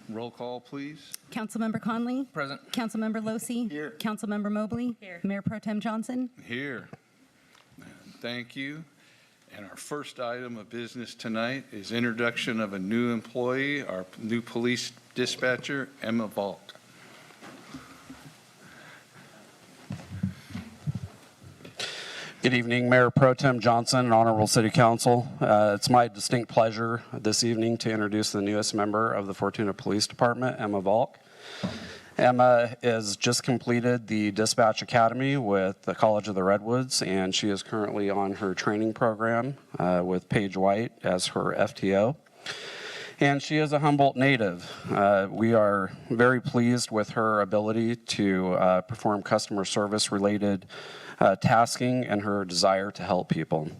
Roll call, please. Councilmember Conley? Present. Councilmember Losi? Here. Councilmember Mobley? Here. Mayor Pro Tem Johnson? Here. Thank you. And our first item of business tonight is introduction of a new employee, our new police dispatcher, Emma Vault. Good evening, Mayor Pro Tem Johnson and Honorable City Council. It's my distinct pleasure this evening to introduce the newest member of the Fortuna Police Department, Emma Valk. Emma has just completed the Dispatch Academy with the College of the Redwoods, and she is currently on her training program with Paige White as her FTO. And she is a Humboldt native. We are very pleased with her ability to perform customer service related tasking and her desire to help people.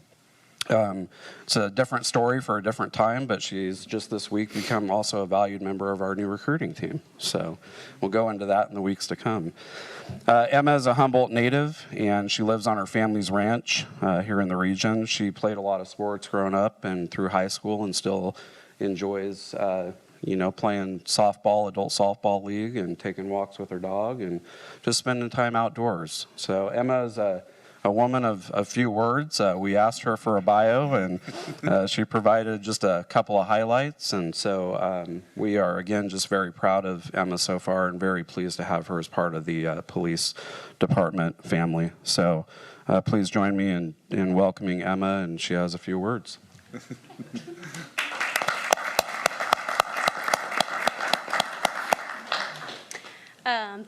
It's a different story for a different time, but she's just this week become also a valued member of our new recruiting team. So we'll go into that in the weeks to come. Emma is a Humboldt native, and she lives on her family's ranch here in the region. She played a lot of sports growing up and through high school, and still enjoys playing softball, adult softball league, and taking walks with her dog and just spending time outdoors. So Emma is a woman of a few words. We asked her for a bio, and she provided just a couple of highlights. And so we are, again, just very proud of Emma so far and very pleased to have her as part of the police department family. So please join me in welcoming Emma, and she has a few words.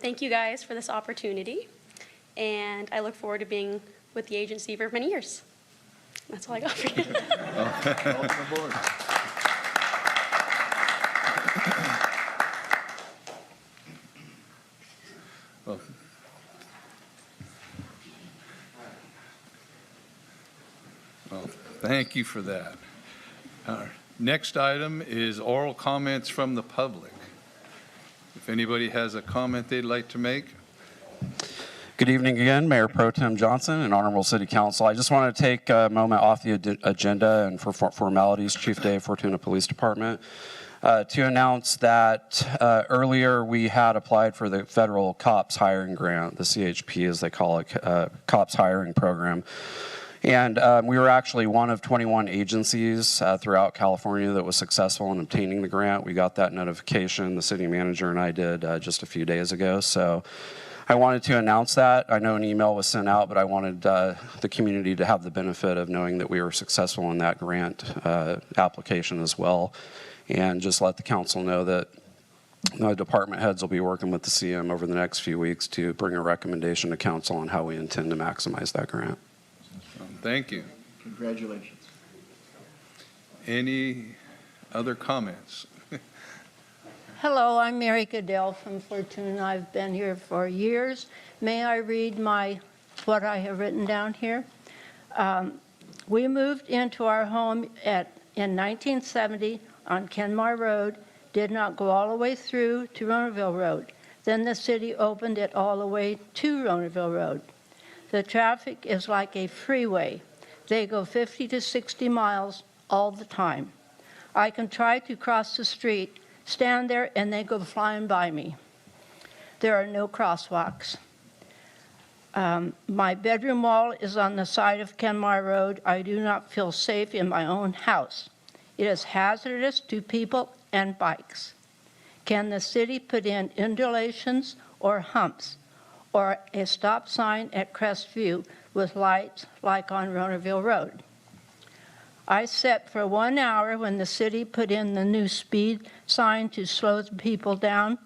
Thank you guys for this opportunity, and I look forward to being with the agency for many years. That's all I got for you. Welcome aboard. Well, thank you for that. Our next item is oral comments from the public. If anybody has a comment they'd like to make. Good evening again, Mayor Pro Tem Johnson and Honorable City Council. I just want to take a moment off the agenda and for formalities, Chief Day, Fortuna Police Department, to announce that earlier we had applied for the federal COPS hiring grant, the CHP as they call it, COPS hiring program. And we were actually one of 21 agencies throughout California that was successful in obtaining the grant. We got that notification, the city manager and I did just a few days ago. So I wanted to announce that. I know an email was sent out, but I wanted the community to have the benefit of knowing that we were successful in that grant application as well. And just let the council know that the department heads will be working with the CM over the next few weeks to bring a recommendation to council on how we intend to maximize that grant. Thank you. Congratulations. Any other comments? Hello, I'm Mary Goodell from Fortuna. I've been here for years. May I read what I have written down here? We moved into our home in 1970 on Kenmar Road, did not go all the way through to Ronerville Road. Then the city opened it all the way to Ronerville Road. The traffic is like a freeway. They go 50 to 60 miles all the time. I can try to cross the street, stand there, and they go flying by me. There are no crosswalks. My bedroom wall is on the side of Kenmar Road. I do not feel safe in my own house. It is hazardous to people and bikes. Can the city put in undulations or humps, or a stop sign at Crestview with lights like on Ronerville Road? I sat for 1 hour when the city put in the new speed sign to slow the people down.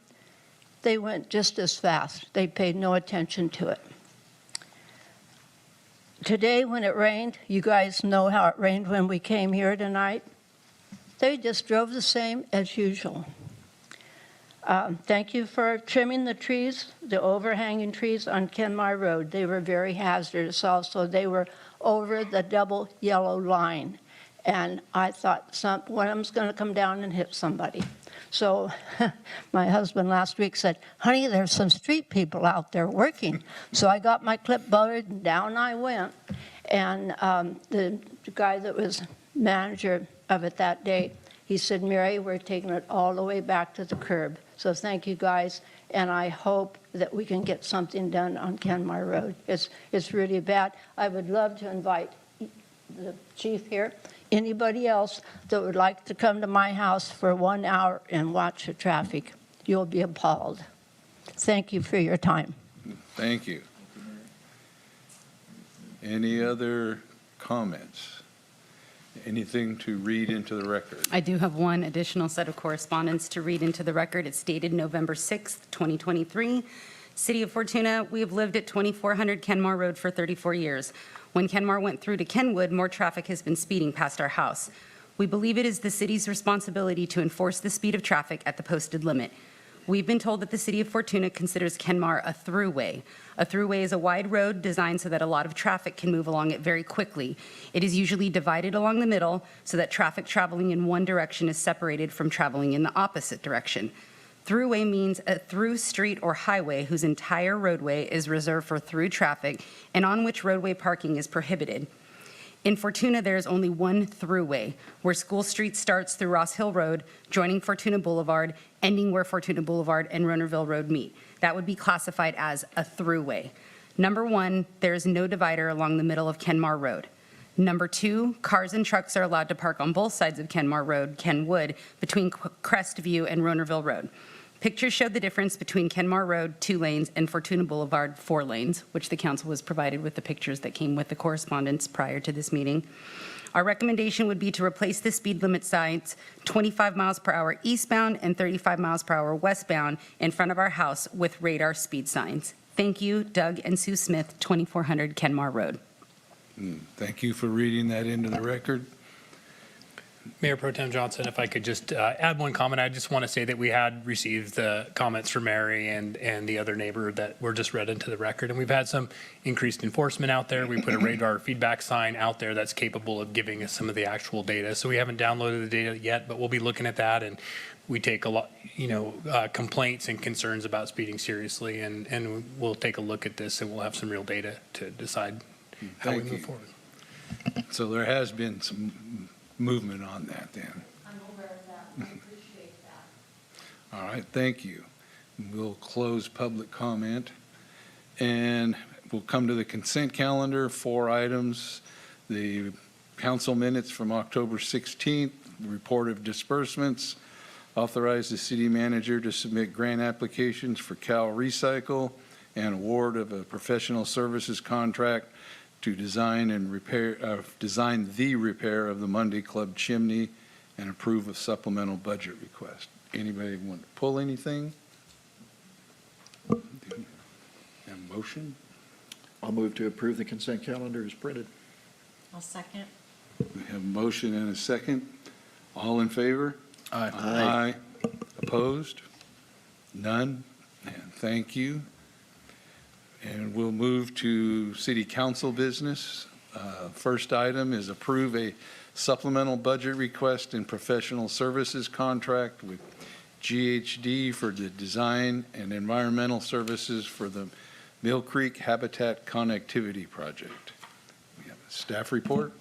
They went just as fast. They paid no attention to it. Today when it rained, you guys know how it rained when we came here tonight. They just drove the same as usual. Thank you for trimming the trees, the overhanging trees on Kenmar Road. They were very hazardous also. They were over the double yellow line. And I thought one of them's going to come down and hit somebody. So my husband last week said, honey, there's some street people out there working. So I got my clipboard and down I went. And the guy that was manager of it that day He said, Mary, we're taking it all the way back to the curb. So thank you, guys, and I hope that we can get something done on Kenmar Road. It's really bad. I would love to invite the chief here, anybody else that would like to come to my house for 1 hour and watch the traffic. You'll be appalled. Thank you for your time. Thank you. Any other comments? Anything to read into the record? I do have one additional set of correspondence to read into the record. It's dated November 6th, 2023. City of Fortuna, we have lived at 2400 Kenmar Road for 34 years. When Kenmar went through to Kenwood, more traffic has been speeding past our house. We believe it is the city's responsibility to enforce the speed of traffic at the posted limit. We've been told that the City of Fortuna considers Kenmar a throughway. A throughway is a wide road designed so that a lot of traffic can move along it very quickly. It is usually divided along the middle so that traffic traveling in one direction is separated from traveling in the opposite direction. Throughway means a through street or highway whose entire roadway is reserved for through traffic and on which roadway parking is prohibited. In Fortuna, there is only one throughway, where School Street starts through Ross Hill Road, joining Fortuna Boulevard, ending where Fortuna Boulevard and Ronerville Road meet. That would be classified as a throughway. Number one, there is no divider along the middle of Kenmar Road. Number two, cars and trucks are allowed to park on both sides of Kenmar Road, Kenwood, between Crestview and Ronerville Road. Pictures showed the difference between Kenmar Road, 2 lanes, and Fortuna Boulevard, 4 lanes, which the council was provided with the pictures that came with the correspondence prior to this meeting. Our recommendation would be to replace the speed limit signs 25 miles per hour eastbound and 35 miles per hour westbound in front of our house with radar speed signs. Thank you, Doug and Sue Smith, 2400 Kenmar Road. Thank you for reading that into the record. Mayor Pro Tem Johnson, if I could just add one comment, I just want to say that we had received the comments from Mary and the other neighbor that were just read into the record, and we've had some increased enforcement out there. We put a radar feedback sign out there that's capable of giving us some of the actual data. So we haven't downloaded the data yet, but we'll be looking at that, and we take a lot, complaints and concerns about speeding seriously, and we'll take a look at this, and we'll have some real data to decide how we Thank move you. forward. So there has been some movement on that then. I'm aware of that. I appreciate that. All right, thank you. We'll close public comment, and we'll come to the consent calendar, 4 items. The council minutes from October 16th, report of disbursements, authorize the city manager to submit grant applications for Cal Recycle, and award of a professional services contract to design the repair of the Monday Club chimney, and approve a supplemental budget request. Anybody want to pull anything? A motion? I'll move to approve the consent calendar as printed. I'll second. We have a motion and a second. All in favor? Aye. Aye. Opposed? None? And thank you. And we'll move to city council business. First item is approve a supplemental budget request and professional services contract with GHD for the design and environmental services for the Mill Creek Habitat Connectivity Project. We have a staff report.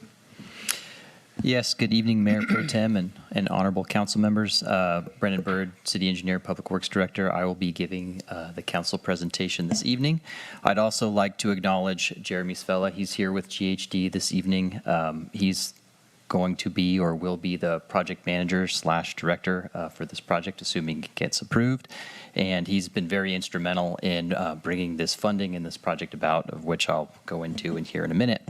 Yes, good evening, Mayor Pro Tem and honorable council members. Brendan Bird, City Engineer, Public Works Director. I will be giving the council presentation this evening. I'd also like to acknowledge Jeremy Svella. He's here with GHD this evening. He's going to be or will be the project manager / director for this project, assuming it gets approved. And he's been very instrumental in bringing this funding and this project about, of which I'll go into in here in a minute.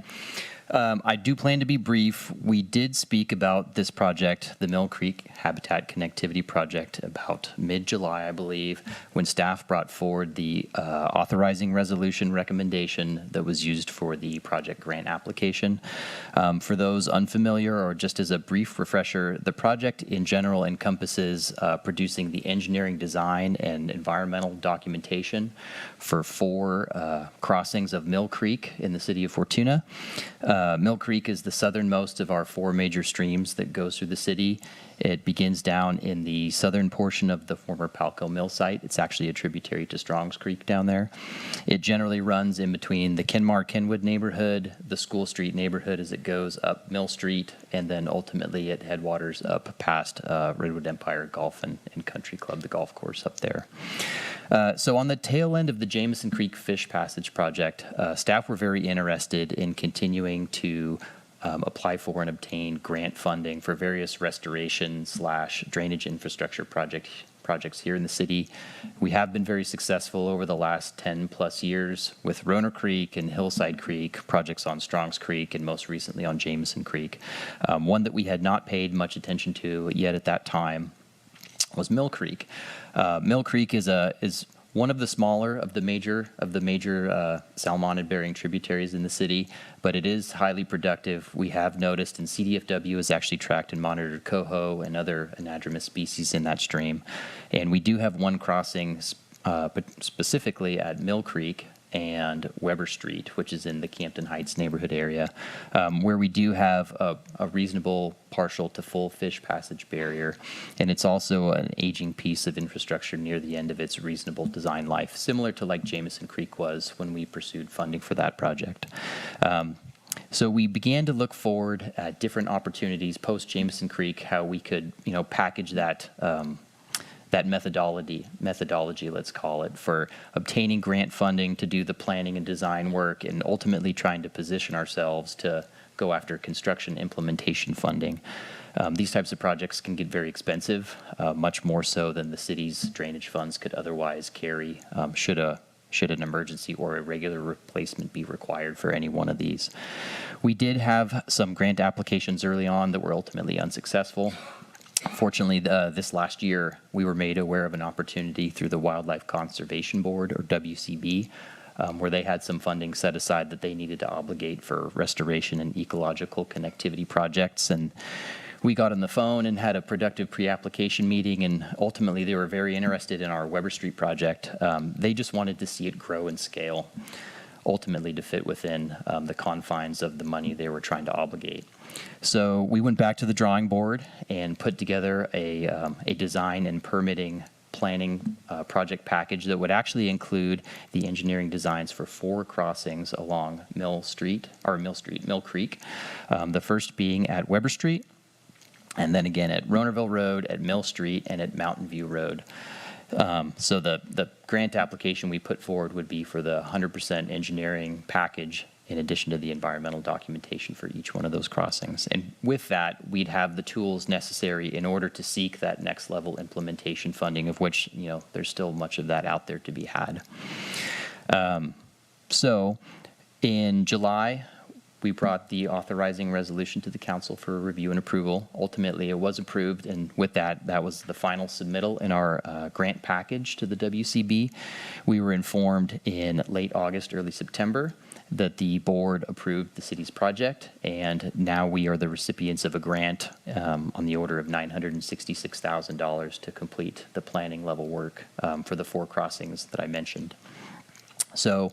I do plan to be brief. We did speak about this project, the Mill Creek Habitat Connectivity Project, about mid-July, I believe, when staff brought forward the authorizing resolution recommendation that was used for the project grant application. For those unfamiliar, or just as a brief refresher, the project in general encompasses producing the engineering design and environmental documentation for 4 crossings of Mill Creek in the city of Fortuna. Mill Creek is the southernmost of our 4 major streams that goes through the city. It begins down in the southern portion of the former Palco Mill site. It's actually a tributary to Strong's Creek down there. It generally runs in between the Kenmar-Kenwood neighborhood, the School Street neighborhood as it goes up Mill Street, and then ultimately it headwaters up past Redwood Empire Golf and Country Club, the golf course up there. So on the tail end of the Jameson Creek Fish Passage project, staff were very interested in continuing to apply for and obtain grant funding for various restoration/drainage infrastructure projects here in the city. We have been very successful over the last 10 plus years with Roner Creek and Hillside Creek, projects on Strong's Creek, and most recently on Jameson Creek. One that we had not paid much attention to yet at that time was Mill Creek. Mill Creek is one of the smaller of the major salmonid-bearing tributaries in the city, but it is highly productive. We have noticed, and CDFW has actually tracked and monitored coho and other anadromous species in that stream. And we do have one crossing but specifically at Mill Creek and Weber Street, which is in the Campton Heights neighborhood area, where we do have a reasonable partial to full fish passage barrier. And it's also an aging piece of infrastructure near the end of its reasonable design life, similar to like Jameson Creek was when we pursued funding for that project. So we began to look forward at different opportunities post Jameson Creek, how we could, package that that methodology, let's call it, for obtaining grant funding to do the planning and design work, and ultimately trying to position ourselves to go after construction implementation funding. These types of projects can get very expensive, much more so than the city's drainage funds could otherwise carry, should an emergency or a regular replacement be required for any one of these. We did have some grant applications early on that were ultimately unsuccessful. Fortunately, this last year, we were made aware of an opportunity through the Wildlife Conservation Board, or WCB, where they had some funding set aside that they needed to obligate for restoration and ecological connectivity projects. And we got on the phone and had a productive pre-application meeting, and ultimately they were very interested in our Weber Street project. They just wanted to see it grow and scale, ultimately to fit within the confines of the money they were trying to obligate. So we went back to the drawing board and put together a design and permitting planning project package that would actually include the engineering designs for 4 crossings along Mill Creek. The first being at Weber Street, and then again at Ronerville Road, at Mill Street, and at Mountain View Road. So the grant application we put forward would be for the 100% engineering package, in addition to the environmental documentation for each one of those crossings. And with that, we'd have the tools necessary in order to seek that next level implementation funding, of which, there's still much of that out there to be had. So in July, we brought the authorizing resolution to the council for review and approval. Ultimately, it was approved, and with that, that was the final submittal in our grant package to the WCB. We were informed in late August, early September, that the board approved the city's project, and now we are the recipients of a grant on the order of $966,000 to complete the planning level work for the 4 crossings that I mentioned. So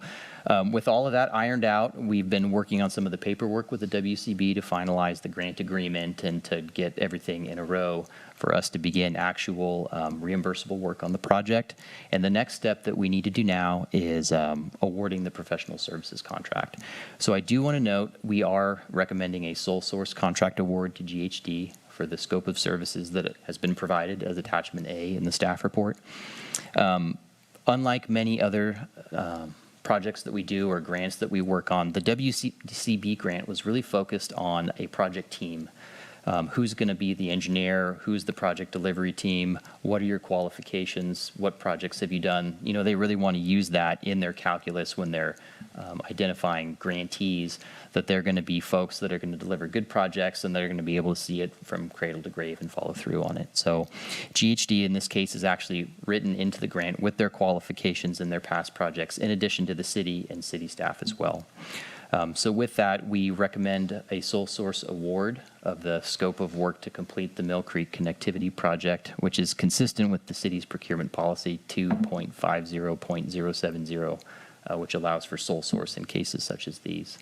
with all of that ironed out, we've been working on some of the paperwork with the WCB to finalize the grant agreement and to get everything in a row for us to begin actual reimbursable work on the project. And the next step that we need to do now is awarding the professional services contract. So I do want to note, we are recommending a sole source contract award to GHD for the scope of services that has been provided as attachment A in the staff report. Unlike many other projects that we do or grants that we work on, the WCB grant was really focused on a project team. Who's going to be the engineer? Who's the project delivery team? What are your qualifications? What projects have you done? They really want to use that in their calculus when they're identifying grantees, that they're going to be folks that are going to deliver good projects and they're going to be able to see it from cradle to grave and follow through on it. So GHD in this case is actually written into the grant with their qualifications and their past projects, in addition to the city and city staff as well. So with that, we recommend a sole source award of the scope of work to complete the Mill Creek connectivity project, which is consistent with the city's procurement policy 2.50.070, which allows for sole source in cases such as these.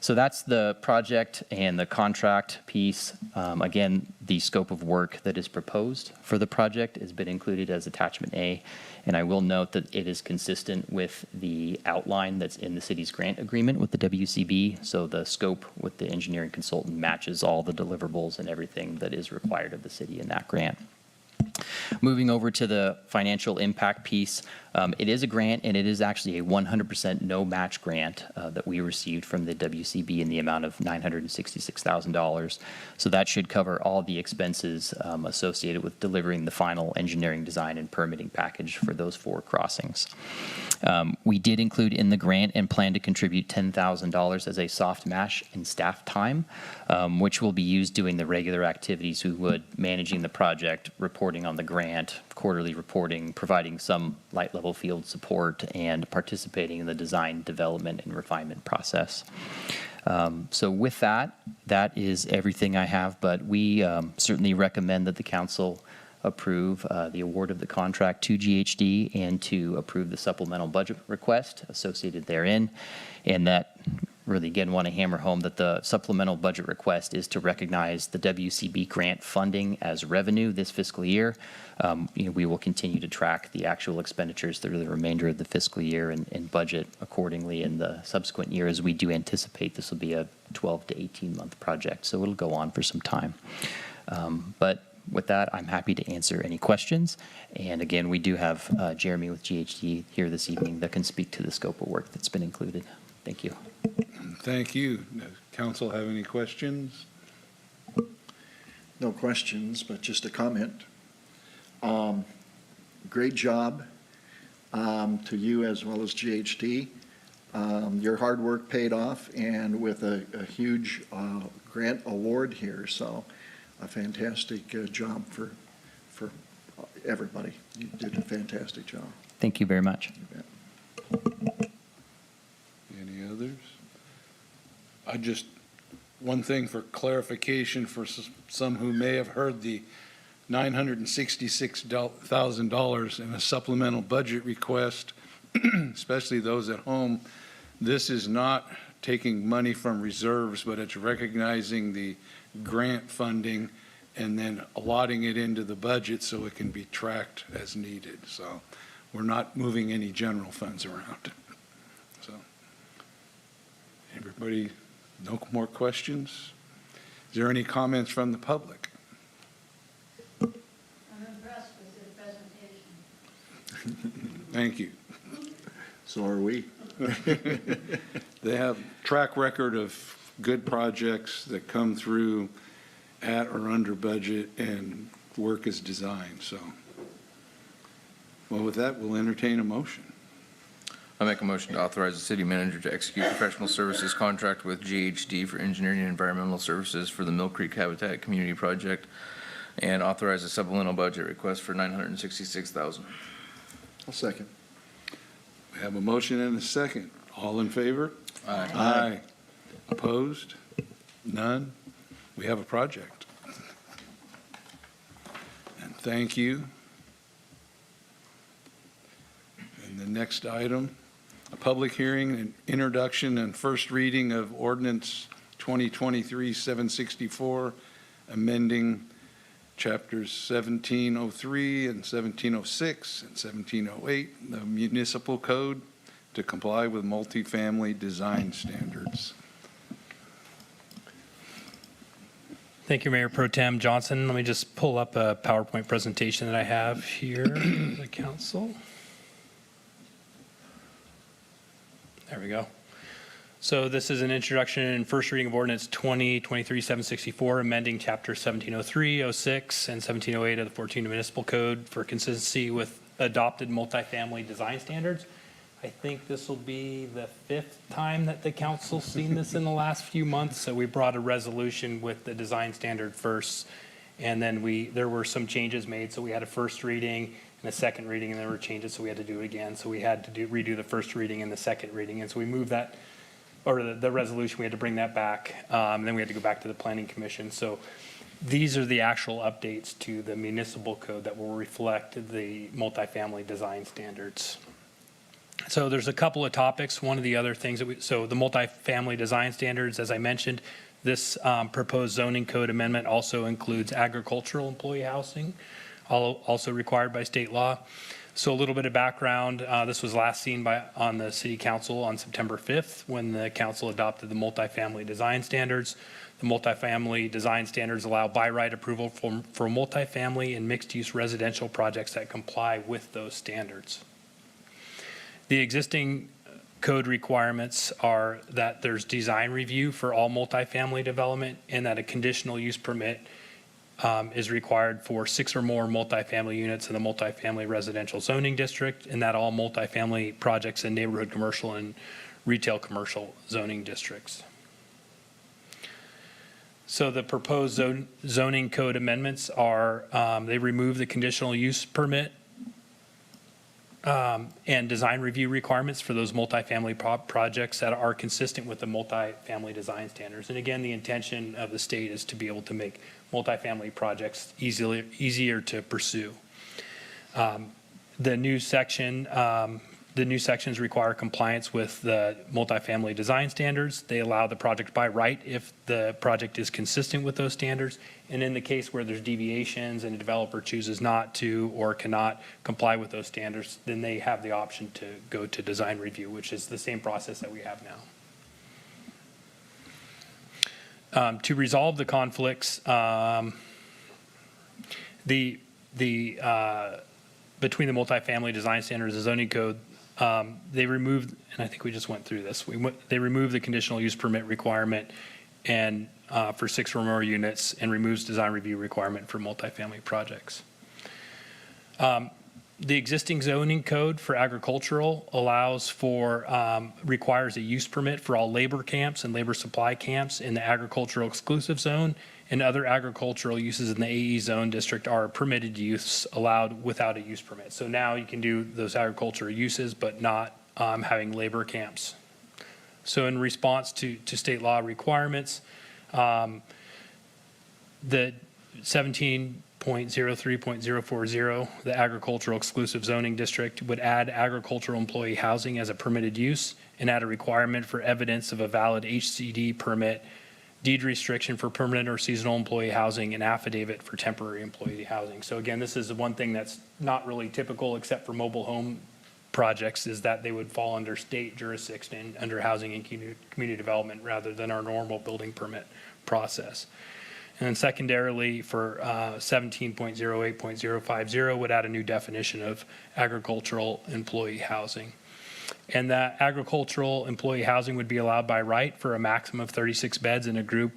So that's the project and the contract piece. Again, the scope of work that is proposed for the project has been included as attachment A. And I will note that it is consistent with the outline that's in the city's grant agreement with the WCB. So the scope with the engineering consultant matches all the deliverables and everything that is required of the city in that grant. Moving over to the financial impact piece, it is a grant, and it is actually a 100% no-match grant that we received from the WCB in the amount of $966,000. So that should cover all the expenses associated with delivering the final engineering design and permitting package for those 4 crossings. We did include in the grant and plan to contribute $10,000 as a soft match in staff time, which will be used doing the regular activities we would, managing the project, reporting on the grant, quarterly reporting, providing some light level field support, and participating in the design, development, and refinement process. So with that, that is everything I have, but we certainly recommend that the council approve the award of the contract to GHD and to approve the supplemental budget request associated therein. And that really, again, want to hammer home that the supplemental budget request is to recognize the WCB grant funding as revenue this fiscal year. We will continue to track the actual expenditures through the remainder of the fiscal year and budget accordingly in the subsequent year, as we do anticipate this will be a 12 to 18-month project, so it'll go on for some time. But with that, I'm happy to answer any questions. And again, we do have Jeremy with GHD here this evening that can speak to the scope of work that's been included. Thank you. Thank you. Does council have any questions? No questions, but just a comment. Great job to you as well as GHD. Your hard work paid off, and with a huge grant award here, so a fantastic job for everybody. You did a fantastic job. Thank you very much. You bet. Any others? One thing for clarification for some who may have heard the $966,000 in a supplemental budget request, especially those at home. This is not taking money from reserves, but it's recognizing the grant funding and then allotting it into the budget so it can be tracked as needed. So we're not moving any general funds around. So everybody, no more questions? Is there any comments from the public? I'm impressed with your presentation. Thank you. So are we. They have track record of good projects that come through at or under budget and work is designed, so. Well, with that, we'll entertain a motion. I make a motion to authorize the city manager to execute professional services contract with GHD for engineering and environmental services for the Mill Creek Habitat Community Project, and authorize a supplemental budget request for $966,000. I'll second. We have a motion and a second. All in favor? Aye. Aye. Opposed? None? We have a project. And thank you. And the next item, a public hearing and introduction and first reading of ordinance 2023-764, amending chapters 1703 and 1706 and 1708, the municipal code, to comply with multifamily design standards. Thank you, Mayor Pro Tem Johnson. Let me just pull up a PowerPoint presentation that I have here for the council. There we go. So this is an introduction and first reading of ordinance 2023-764, amending chapter 1703, 06, and 1708 of the Fortuna Municipal Code for consistency with adopted multifamily design standards. I think this will be the 5th time that the council's seen this in the last few months. So we brought a resolution with the design standard first, and then there were some changes made. So we had a first reading and a second reading, and there were changes, so we had to do it again. So we had to redo the first reading and the second reading. And so we moved that, or the resolution, we had to bring that back. Then we had to go back to the Planning Commission. So these are the actual updates to the municipal code that will reflect the multifamily design standards. So there's a couple of topics. One of the other things so the multifamily design standards, as I mentioned, this proposed zoning code amendment also includes agricultural employee housing, also required by state law. So a little bit of background, this was last seen on the City Council on September 5th when the council adopted the multifamily design standards. The multifamily design standards allow by right approval for multifamily and mixed-use residential projects that comply with those standards. The existing code requirements are that there's design review for all multifamily development and that a conditional use permit is required for 6 or more multifamily units in the multifamily residential zoning district, and that all multifamily projects in neighborhood commercial and retail commercial zoning districts. So the proposed zoning code amendments are, they remove the conditional use permit and design review requirements for those multifamily projects that are consistent with the multifamily design standards. And again, the intention of the state is to be able to make multifamily projects easier to pursue. The new sections require compliance with the multifamily design standards. They allow the project by right if the project is consistent with those standards. And in the case where there's deviations and a developer chooses not to or cannot comply with those standards, then they have the option to go to design review, which is the same process that we have now. To resolve the conflicts, between the multifamily design standards and zoning code, they removed, and I think we just went through this, they removed the conditional use permit requirement and for 6 or more units and removes design review requirement for multifamily projects. The existing zoning code for agricultural requires a use permit for all labor camps and labor supply camps in the agricultural exclusive zone, and other agricultural uses in the AE zone district are permitted use allowed without a use permit. So now you can do those agricultural uses, but not having labor camps. So in response to state law requirements, the 17.03.040, the agricultural exclusive zoning district, would add agricultural employee housing as a permitted use and add a requirement for evidence of a valid HCD permit, deed restriction for permanent or seasonal employee housing, and affidavit for temporary employee housing. So again, this is one thing that's not really typical except for mobile home projects, is that they would fall under state jurisdiction under housing and community development rather than our normal building permit process. And then secondarily, for 17.08.050 would add a new definition of agricultural employee housing. And that agricultural employee housing would be allowed by right for a maximum of 36 beds in group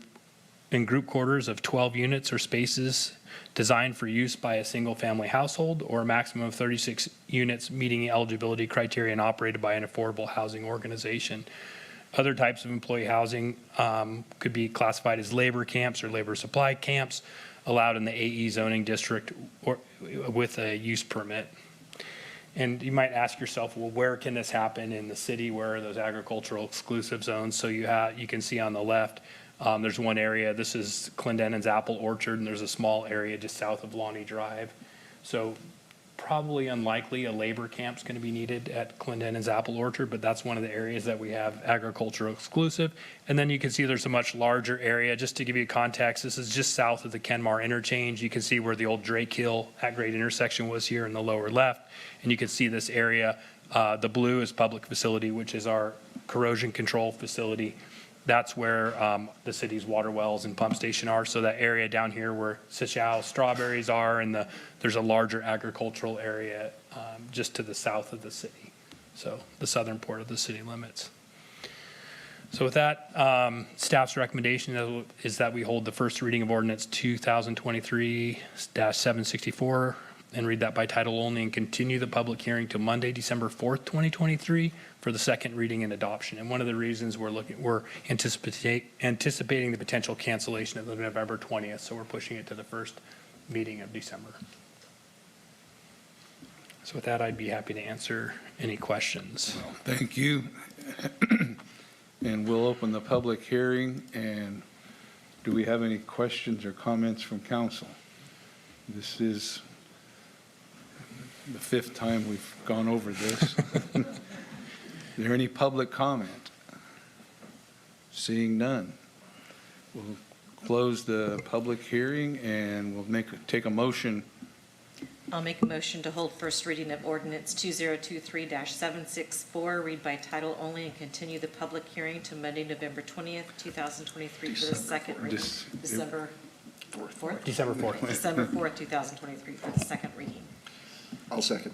quarters of 12 units or spaces designed for use by a single family household, or a maximum of 36 units meeting eligibility criteria and operated by an affordable housing organization. Other types of employee housing could be classified as labor camps or labor supply camps allowed in the AE zoning district or with a use permit. And you might ask yourself, well, where can this happen in the city? Where are those agricultural exclusive zones? So you can see on the left, there's one area. This is Clendenin's Apple Orchard, and there's a small area just south of Lonnie Drive. So probably unlikely a labor camp's going to be needed at Clendenin's Apple Orchard, but that's one of the areas that we have agricultural exclusive. And then you can see there's a much larger area. Just to give you context, this is just south of the Kenmar interchange. You can see where the old Drake Hill at grade intersection was here in the lower left. And you can see this area. The blue is public facility, which is our corrosion control facility. That's where the city's water wells and pump station are. So that area down here where Seychelles strawberries are, and there's a larger agricultural area just to the south of the city. So the southern port of the city limits. So with that, staff's recommendation is that we hold the first reading of ordinance 2023-764 and read that by title only, and continue the public hearing to Monday, December 4th, 2023 for the second reading and adoption. And one of the reasons we're anticipating the potential cancellation of the November 20th, so we're pushing it to the first meeting of December. So with that, I'd be happy to answer any questions. Well, thank you. And we'll open the public hearing. And do we have any questions or comments from council? This is the 5th time we've gone over this. Is there any public comment? Seeing none. We'll close the public hearing and we'll take a motion. I'll make a motion to hold first reading of ordinance 2023-764, read by title only, and continue the public hearing to Monday, November 20th, 2023 for the second reading. December 4th? December 4th. December 4th, 2023 for the second reading. I'll second.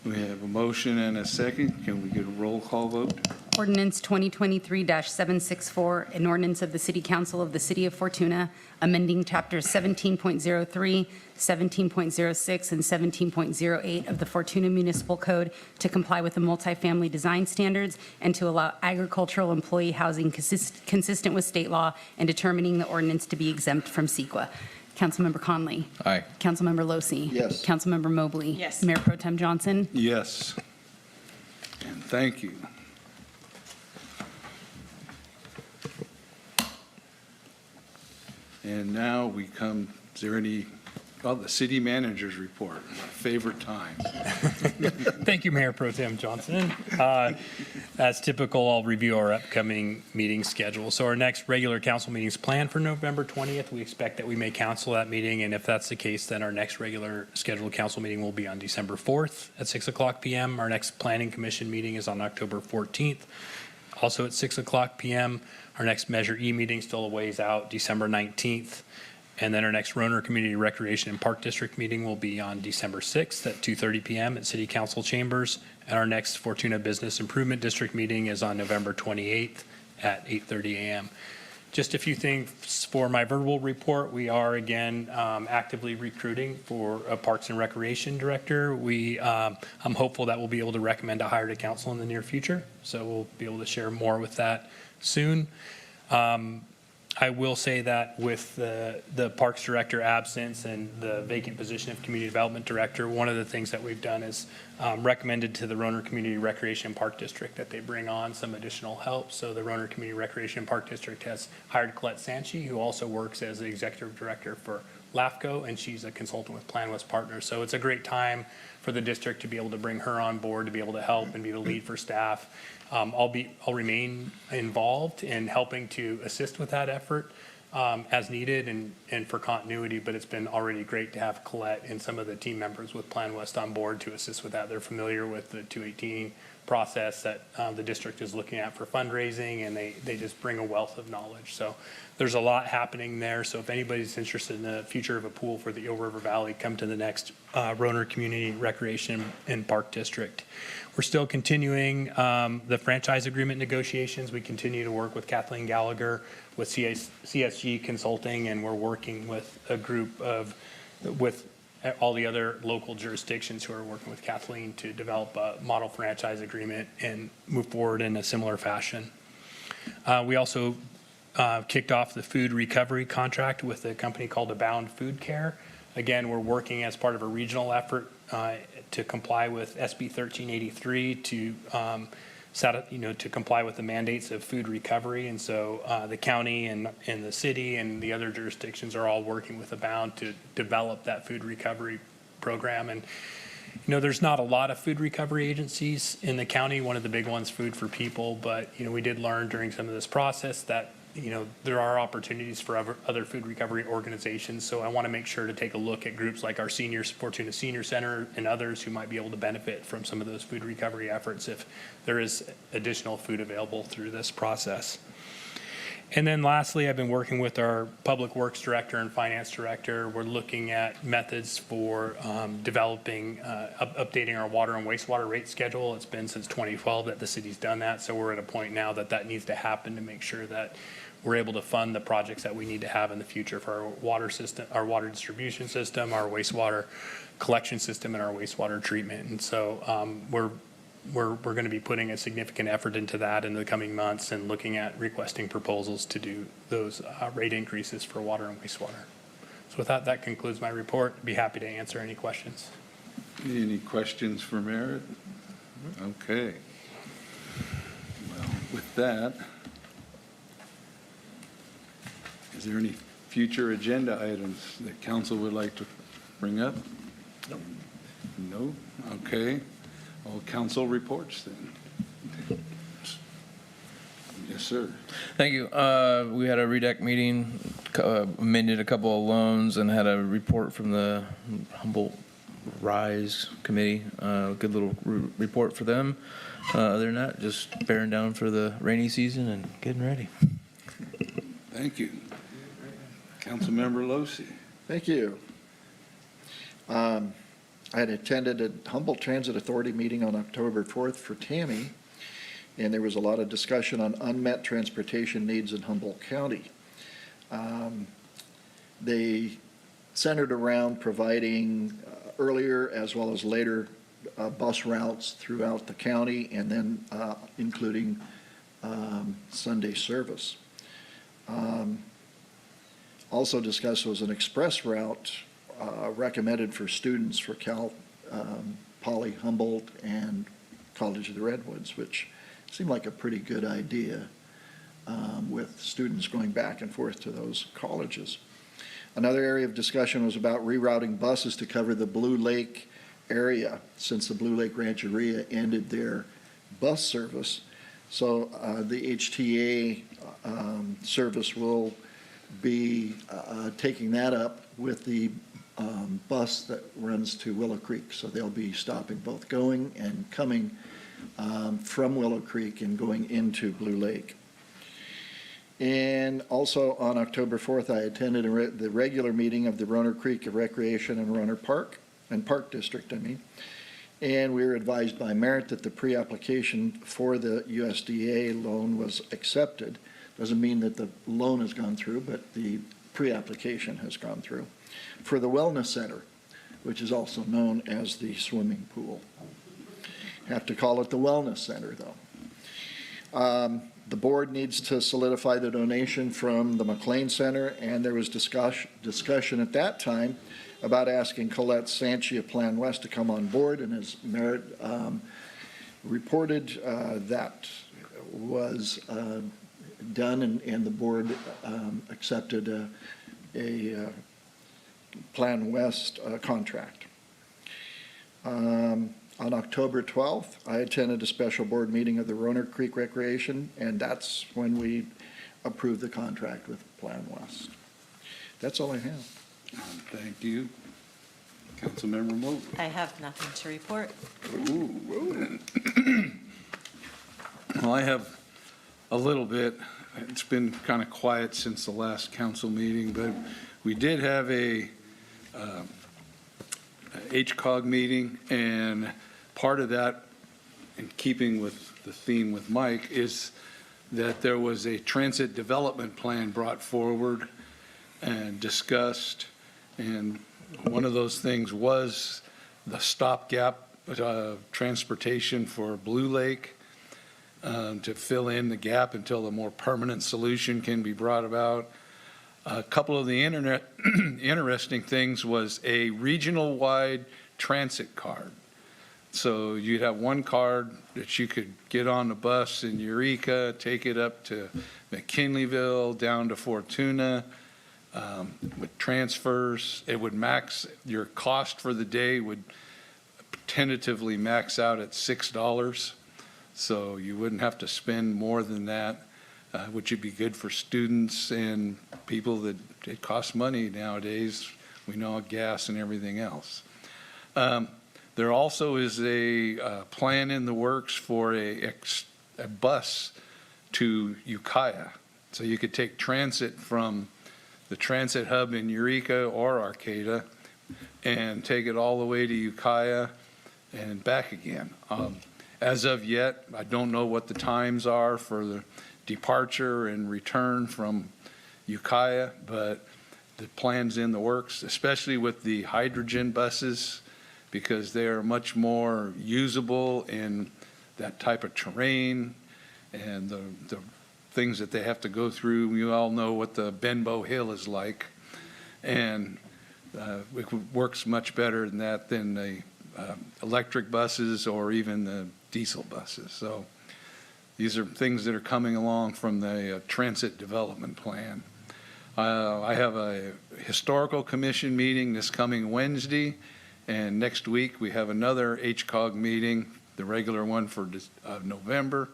We have a motion and a second. Can we get a roll call vote? Ordinance 2023-764, an ordinance of the City Council of the City of Fortuna, amending Chapters 17.03, 17.06, and 17.08 of the Fortuna Municipal Code to comply with the multifamily design standards and to allow agricultural employee housing consistent with state law, and determining the ordinance to be exempt from CEQA. Councilmember Conley. Aye. Councilmember Losi. Yes. Councilmember Mobley. Yes. Mayor Pro Tem Johnson. Yes. And thank you. And now we come, is there any, the city manager's report, my favorite time. Thank you, Mayor Pro Tem Johnson. As typical, I'll review our upcoming meeting schedule. So our next regular council meeting is planned for November 20th. We expect that we may cancel that meeting, and if that's the case, then our next regular scheduled council meeting will be on December 4th at 6:00 p.m. Our next planning commission meeting is on October 14th, also at 6:00 p.m. Our next Measure E meeting, still a ways out, December 19th. And then our next Roner Community Recreation and Park District meeting will be on December 6th at 2:30 p.m. at City Council Chambers. And our next Fortuna Business Improvement District meeting is on November 28th at 8:30 a.m. Just a few things for my verbal report. We are again actively recruiting for a Parks and Recreation Director. I'm hopeful that we'll be able to recommend a hire to council in the near future. So we'll be able to share more with that soon. I will say that with the Parks Director absence and the vacant position of Community Development Director, one of the things that we've done is recommended to the Roner Community Recreation and Park District that they bring on some additional help. So the Roner Community Recreation and Park District has hired Colette Sanchi, who also works as the Executive Director for LAFCO, and she's a consultant with Plan West Partners. So it's a great time for the district to be able to bring her on board to be able to help and be the lead for staff. I'll remain involved in helping to assist with that effort as needed and for continuity, but it's been already great to have Colette and some of the team members with Plan West on board to assist with that. They're familiar with the 218 process that the district is looking at for fundraising, and they just bring a wealth of knowledge. So there's a lot happening there. So if anybody's interested in the future of a pool for the Eel River Valley, come to the next Roner Community Recreation and Park District. We're still continuing the franchise agreement negotiations. We continue to work with Kathleen Gallagher with CSG Consulting, and we're working with a group with all the other local jurisdictions who are working with Kathleen to develop a model franchise agreement and move forward in a similar fashion. We also kicked off the food recovery contract with a company called Abound Food Care. Again, we're working as part of a regional effort to comply with SB 1383 to to comply with the mandates of food recovery. And so the county and the city and the other jurisdictions are all working with Abound to develop that food recovery program. And there's not a lot of food recovery agencies in the county. One of the big ones, Food for People, but we did learn during some of this process that there are opportunities for other food recovery organizations. So I want to make sure to take a look at groups like our Fortuna Senior Center and others who might be able to benefit from some of those food recovery efforts if there is additional food available through this process. And then lastly, I've been working with our Public Works Director and Finance Director. We're looking at methods for developing, updating our water and wastewater rate schedule. It's been since 2012 that the city's done that, so we're at a point now that needs to happen to make sure that we're able to fund the projects that we need to have in the future for our water system, our water distribution system, our wastewater collection system, and our wastewater treatment. And so we're going to be putting a significant effort into that in the coming months and looking at requesting proposals to do those rate increases for water and wastewater. So with that concludes my report. I'd be happy to answer any questions. Any questions for Merritt? Okay. Well, with that, is there any future agenda items that council would like to bring up? No. No? Okay. All council reports then. Yes, sir. Thank you. We had a REDAC meeting, amended a couple of loans, and had a report from the Humboldt Rise Committee. Good little report for them. Other than that, just bearing down for the rainy season and getting ready. Thank you. Councilmember Losi. Thank you. I had attended a Humboldt Transit Authority meeting on October 4th for Tammy, and there was a lot of discussion on unmet transportation needs in Humboldt County. They centered around providing earlier as well as later bus routes throughout the county, and then including Sunday service. Also discussed was an express route recommended for students for Cal Poly Humboldt and College of the Redwoods, which seemed like a pretty good idea with students going back and forth to those colleges. Another area of discussion was about rerouting buses to cover the Blue Lake area, since the Blue Lake Rancheria ended their bus service. So the HTA service will be taking that up with the bus that runs to Willow Creek. So they'll be stopping both going and coming from Willow Creek and going into Blue Lake. And also on October 4th, I attended the regular meeting of the Roner Creek Recreation and Roner Park District, and we were advised by Merit that the pre-application for the USDA loan was accepted. Doesn't mean that the loan has gone through, but the pre-application has gone through for the Wellness Center, which is also known as the swimming pool. Have to call it the Wellness Center, though. The board needs to solidify the donation from the McLean Center, and there was discussion at that time about asking Colette Sanchi of Plan West to come on board, and as Merit reported, that was done, and the board accepted a Plan West contract. On October 12th, I attended a special board meeting of the Roner Creek Recreation, and that's when we approved the contract with Plan West. That's all I have. Thank you. Councilmember Mobley. I have nothing to report. Well, I have a little bit. It's been kind of quiet since the last council meeting, but we did have a HCOG meeting, and part of that, in keeping with the theme with Mike, is that there was a transit development plan brought forward and discussed, and one of those things was the stopgap transportation for Blue Lake to fill in the gap until a more permanent solution can be brought about. A couple of the interesting things was a regional-wide transit card. So you'd have one card that you could get on the bus in Eureka, take it up to McKinleyville, down to Fortuna, with transfers. It would max, your cost for the day would tentatively max out at $6. So you wouldn't have to spend more than that, which would be good for students and people that it costs money nowadays. We know gas and everything else. There also is a plan in the works for a bus to Ukiah. So you could take transit from the transit hub in Eureka or Arcata and take it all the way to Ukiah and back again. As of yet, I don't know what the times are for the departure and return from Ukiah, but the plan's in the works, especially with the hydrogen buses, because they are much more usable in that type of terrain and the things that they have to go through. You all know what the Benbow Hill is like, and it works much better than that than the electric buses or even the diesel buses. So these are things that are coming along from the transit development plan. I have a historical commission meeting this coming Wednesday, and next week we have another HCOG meeting, the regular one for November.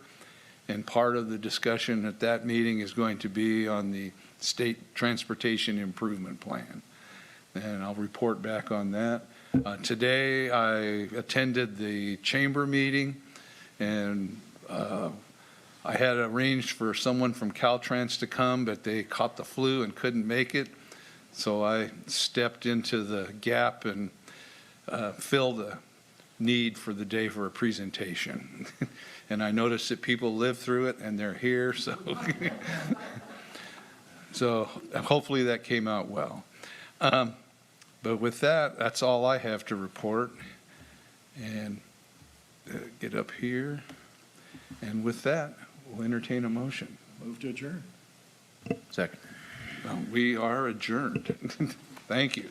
And part of the discussion at that meeting is going to be on the state transportation improvement plan. And I'll report back on that. Today, I attended the chamber meeting, and I had arranged for someone from Caltrans to come, but they caught the flu and couldn't make it. So I stepped into the gap and filled a need for the day for a presentation. And I noticed that people live through it and they're here, so so hopefully that came out well. But with that, that's all I have to report. And get up here. And with that, we'll entertain a motion. Move to adjourn. Second. We are adjourned. Thank you.